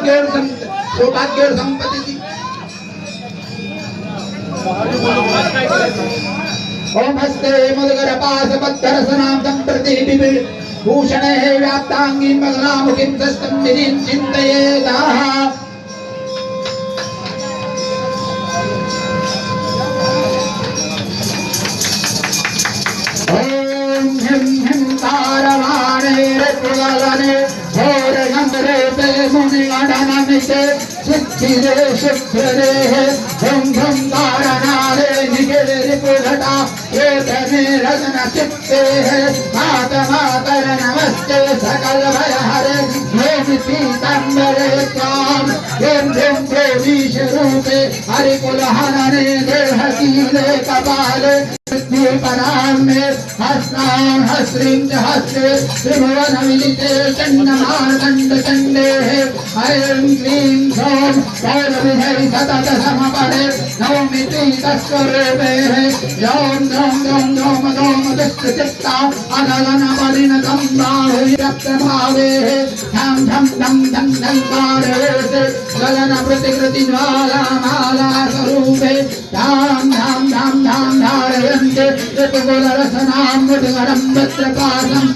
सौभाग्य और संपत्ति दी। ओम हस्ते मधुकर पास पत्थर सनाम संप्रति भूषण है व्याप्तांगी मगनामुखिं सस्तम विधिं चिन्तयेदाः। ओम हिं हिं तारमाणे ऋतुगलने घोरगंधरेते मुनिगणनमिते सिद्धिरे शुभ्रे भुं भुं तारनारे निगिरे रिपुघटा एतमे रत्न चित्ते मात मातर नमस्ते सकल भय हरे योनि पीतांबरे त्वां भुं भुं प्रेमीश रूपे हरिकुलहनने देहकीले कपाले परामे हस्तां हस्रीं च हस्ते त्रिभुवन विदिते चण्डमार्कण्ड चण्डे ऐं क्लीं सौं पौर्णमिधै सतत समपदे नौमि तस्वरूपे यौं द्रौं द्रौं द्रौं द्रौं दुष्टचित्ता अनलन परिणतं बाहुरक्तभावे झं झं धं धं धं कारयते गगन प्रतिकृति ज्वाला माला स्वरूपे धाम धाम धाम धाम धारयन्ते ऋतुकुलरसनां मुद्गरं वज्रपाशम्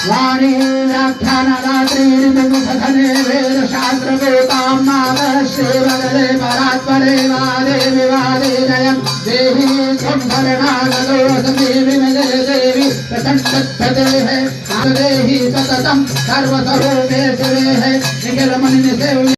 वाणी व्याख्यानगात्रीर्विमुखधने वेदशास्त्रभूतां नागश्रीवदने परात्परे वादे विवादे जयं देवी त्वं शरणागतोऽस्मि विमले देवी प्रसन्नच्छतेः देहि सततं सर्वस्वरूपे शिवेः निखिलमणिनिसेव्य